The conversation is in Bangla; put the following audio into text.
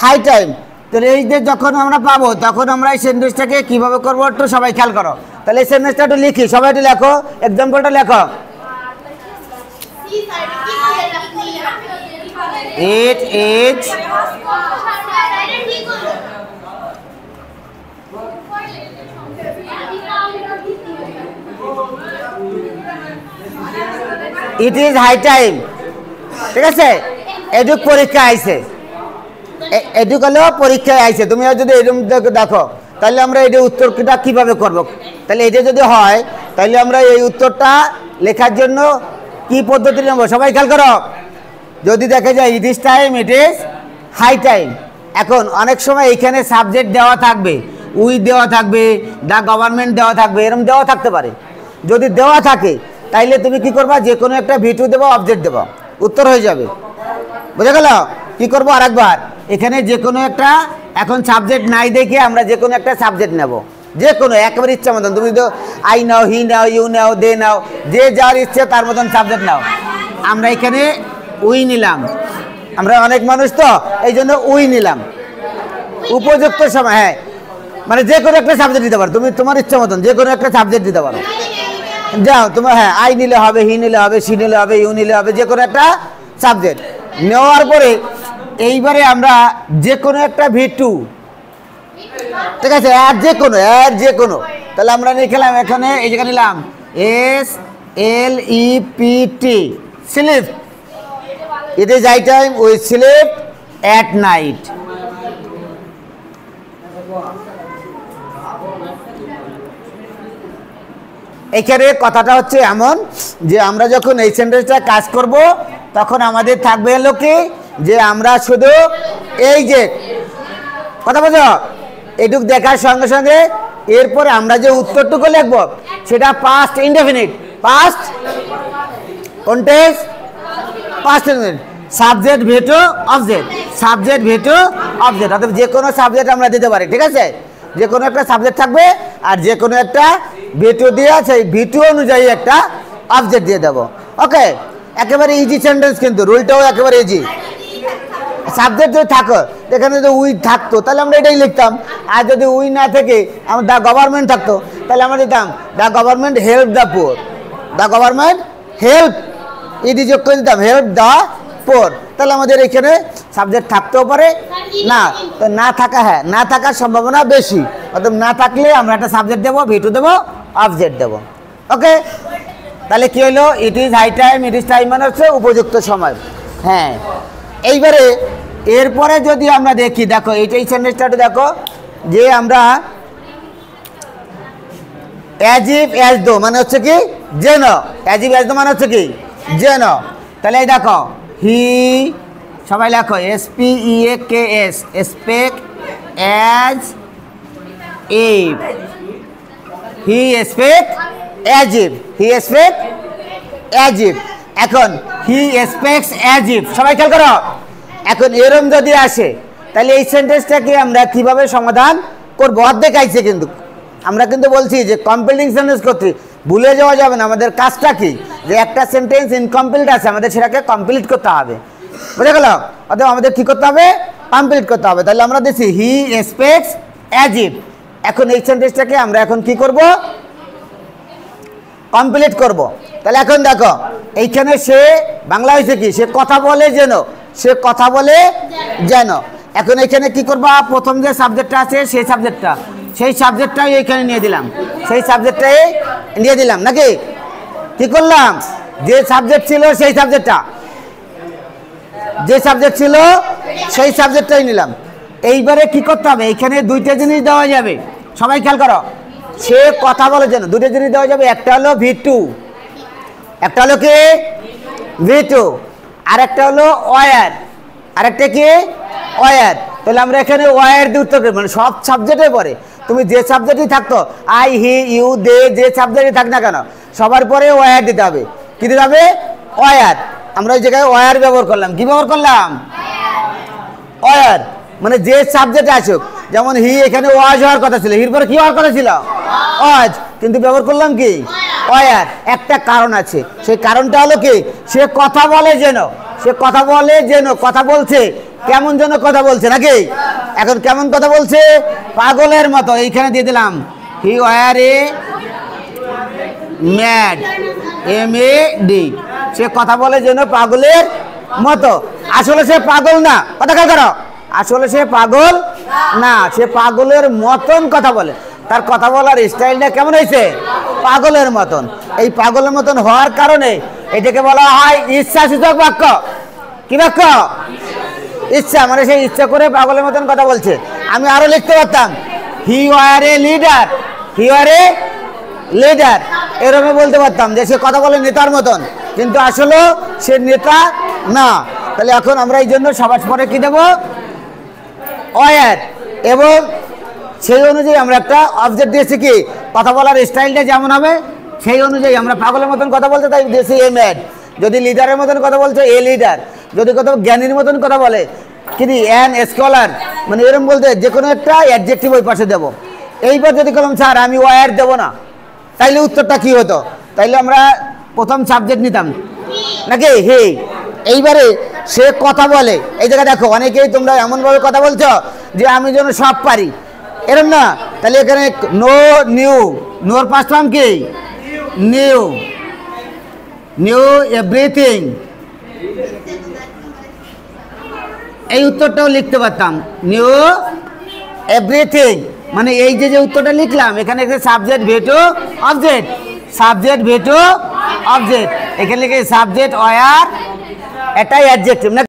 High time. তাহলে এই যে যখন আমরা পাবো তখন আমরা এই সেন্টেন্সটাকে কীভাবে করবো একটু সবাই খেয়াল করো। তাহলে এই সেন্টেন্সটা একটু লিখি, সবাই একটু লেখো, এক্সাম্পলটা লেখো। It is high time, ঠিক আছে? এডুক পরীক্ষা আইছে, এডুক হলো পরীক্ষায় আইছে। তুমি যদি এরকম দেখো তাহলে আমরা এই উত্তরটা কিভাবে করব? তাহলে এটা যদি হয় তাহলে আমরা এই উত্তরটা লেখার জন্য কি পদ্ধতি নেব সবাই খেয়াল করো। যদি দেখা যায় it is time, it is high time. এখন অনেক সময় এইখানে সাবজেক্ট দেওয়া থাকবে, উই দেওয়া থাকবে, দ্য গভর্নমেন্ট দেওয়া থাকবে, এরকম দেওয়া থাকতে পারে। যদি দেওয়া থাকে তাইলে তুমি কি করবা, যে কোনো একটা ভিটু দেবো, অবজেক্ট দেবো, উত্তর হয়ে যাবে। বুঝা গেল? কি করবো আরেকবার, এখানে যে কোনো একটা, এখন সাবজেক্ট নাই দেখে আমরা যে কোনো একটা সাবজেক্ট নেব, যে কোনো একেবারে ইচ্ছা মতন। তুমি তো I now, he now, you নাও, দে নাও, যে যার ইচ্ছে তার মতন সাবজেক্ট নাও। আমরা এখানে উই নিলাম, আমরা অনেক মানুষ তো এই জন্য উই নিলাম। উপযুক্ত সময়, হ্যাঁ, মানে যে কোনো একটা সাবজেক্ট দিতে পারো, তুমি তোমার ইচ্ছা মতন যে কোনো একটা সাবজেক্ট দিতে পারো। যাও তোমার, হ্যাঁ, আই নিলে হবে, হি নিলে হবে, সি নিলে হবে, ইউ নিলে হবে, যে কোনো একটা সাবজেক্ট নেওয়ার পরে এইবারে আমরা যে কোনো একটা ভিটু, ঠিক আছে, আর যে কোনো, আর যে কোনো, তাহলে আমরা লিখলাম এখানে, এই জায়গায় নিলাম SLEPT, slip. It is high time, we sleep at night. এখানে কথাটা হচ্ছে এমন যে আমরা যখন এই সেন্টেন্সটা কাজ করব তখন আমাদের থাকবে হলো কি, যে আমরা শুধু এই যে কথা বলছো এটুক দেখার সঙ্গে সঙ্গে এরপরে আমরা যে উত্তরটুকু লিখবো সেটা past indefinite, past continuous, past indefinite, subject veto object, subject veto object. অর্থাৎ যে কোনো সাবজেক্ট আমরা দিতে পারি, ঠিক আছে? যে কোনো একটা সাবজেক্ট থাকবে আর যে কোনো একটা ভেটো দিয়ে সেই ভেটো অনুযায়ী একটা অবজেক্ট দিয়ে দেবো। ওকে, একেবারে ইজি সেন্টেন্স, কিন্তু রুলটাও একেবারে ইজি। সাবজেক্ট যদি থাকো, এখানে যদি উই থাকতো তাহলে আমরা এটাই লিখতাম, আর যদি উই না থেকে আমার দ্য গভর্নমেন্ট থাকতো তাহলে আমরা দিতাম the government help the poor, the government help, ED যোগ করে দিতাম হেল্প দ্য পুর। তাহলে আমাদের এখানে সাবজেক্ট থাকতেও পারে, না তো না থাকা, হ্যাঁ, না থাকার সম্ভাবনা বেশি। অর্থাৎ না থাকলে আমরা একটা সাবজেক্ট দেবো, ভিটু দেবো, অবজেক্ট দেবো। ওকে, তাহলে কি হলো, it is high time, it is time মানে হচ্ছে উপযুক্ত সময়। হ্যাঁ, এইবারে এরপরে যদি আমরা দেখি, দেখো এইটাই সেন্টেন্সটা দেখো, যে আমরা অ্যাজ ইফ অ্যাজ দো মানে হচ্ছে কি যেন, অ্যাজ ইফ অ্যাজ দো মানে হচ্ছে কি যেন। তাহলে এই দেখো হি, সবাই লেখো SPEAKS, speak as if, he speak as if, he speak as if. এখন হি স্পেক্স অ্যাজ ইফ, সবাই খেয়াল করো। এখন এরম যদি আসে তাহলে এই সেন্টেন্সটাকে আমরা কিভাবে সমাধান করবো? অর্ধেক আইছে, কিন্তু আমরা কিন্তু বলছি যে কমপ্লিটিং সেন্টেন্স করতে ভুলে যাওয়া যাবে না। আমাদের কাজটা কি, যে একটা সেন্টেন্স ইনকমপ্লিট আছে আমাদের সেটাকে কমপ্লিট করতে হবে, বুঝে গেল? অর্থাৎ আমাদের কি করতে হবে, কমপ্লিট করতে হবে। তাহলে আমরা দেখছি হি এক্সপেক্টস অ্যাজ ইফ। এখন এই সেন্টেন্সটাকে আমরা এখন কি করব, কমপ্লিট করব। তাহলে এখন দেখো এইখানে সে বাংলা হয়েছে কি, সে কথা বলে যেন, সে কথা বলে যেন। এখন এখানে কি করবা, প্রথম যে সাবজেক্টটা আছে সেই সাবজেক্টটাই এখানে নিয়ে দিলাম, সেই সাবজেক্টটাই নিয়ে দিলাম, নাকি কি করলাম, যে সাবজেক্ট ছিল সেই সাবজেক্টটা, যে সাবজেক্ট ছিল সেই সাবজেক্টটাই নিলাম। এইবারে কি করতে হবে, এইখানে দুইটা জিনিস দেওয়া যাবে, সবাই খেয়াল করো। সে কথা বলে যেন, দুইটা জিনিস দেওয়া যাবে, একটা হলো ভিটু, একটা হলো কি ভিটু, আর একটা হলো ওয়ার, আরেকটা কি ওয়ার। তাহলে আমরা এখানে ওয়ার দিয়ে উত্তর করি, মানে সব সাবজেক্টে পড়ে, তুমি যে সাবজেক্টই থাকতো, আই, হি, ইউ, দে, যে সাবজেক্টই থাক না কেন সবার পরে ওয়ার দিতে হবে। কি দিতে হবে, ওয়ার। আমরা ওই জায়গায় ওয়ার ব্যবহার করলাম, কি ব্যবহার করলাম, ওয়ার। মানে যে সাবজেক্টে আসুক, যেমন হি এখানে ওয়াজ হওয়ার কথা ছিল, হির পরে কি হওয়ার কথা ছিল, ওয়াজ, কিন্তু ব্যবহার করলাম কি ওয়ার। একটা কারণ আছে, সেই কারণটা হলো কি, সে কথা বলে যেন, সে কথা বলে যেন, কথা বলছে কেমন যেন কথা বলছে নাকি? এখন কেমন কথা বলছে? পাগলের মতো। এইখানে দিয়ে দিলাম হি ওয়ার এ ম্যাড, MAD। সে কথা বলে যেন পাগলের মতো। আসলে সে পাগল না, কথা খেয়াল করো। আসলে সে পাগল না, সে পাগলের মতন কথা বলে। তার কথা বলার স্টাইলটা কেমন হয়েছে? পাগলের মতন। এই পাগলের মতন হওয়ার কারণে এটাকে বলা হয় ইচ্ছাসূচক বাক্য। কি বাক্য? ইচ্ছা, মানে সে ইচ্ছা করে পাগলের মতন কথা বলছে। আমি আরো লিখতে পারতাম হি war a leader, he war a leader, এরকম বলতে পারতাম যে সে কথা বলে নেতার মতন, কিন্তু আসলে সে নেতা না। তাহলে এখন আমরা এই জন্য সবার পরে কি দেবো? ওয়ার। এবং সেই অনুযায়ী আমরা একটা অবজেক্ট দিয়েছি, কি কথা বলার স্টাইলটা যেমন হবে সেই অনুযায়ী। আমরা পাগলের মতন কথা বলতে তাই দিয়েছি এ ম্যাড। যদি লিডারের মতন কথা বলছে এ লিডার। যদি কোথাও জ্ঞানীর মতন কথা বলে কিন্তু অ্যান স্কলার, মানে এরকম বলতে যে কোনো একটা অ্যাডজেক্টিভ ওই পাশে দেবো। এইবার যদি বললাম স্যার আমি ওয়ার দেবো না, তাইলে উত্তরটা কি হতো? তাইলে আমরা প্রথম সাবজেক্ট নিতাম নাকি হে। এইবারে সে কথা বলে, এই জায়গায় দেখো অনেকেই তোমরা এমনভাবে কথা বলছো যে আমি যেন সব পারি, এরকম না। তাহলে এখানে নো নিউ, নোর পাস্ট ফর্ম কি? New, new everything. এই উত্তরটাও লিখতে পারতাম নিউ এভরিথিং। মানে এই যে যে উত্তরটা লিখলাম এখানে subject veto object, subject veto object. এখানে লিখে সাবজেক্ট ওয়ার, এটাই অ্যাডজেক্টিভ নাকি?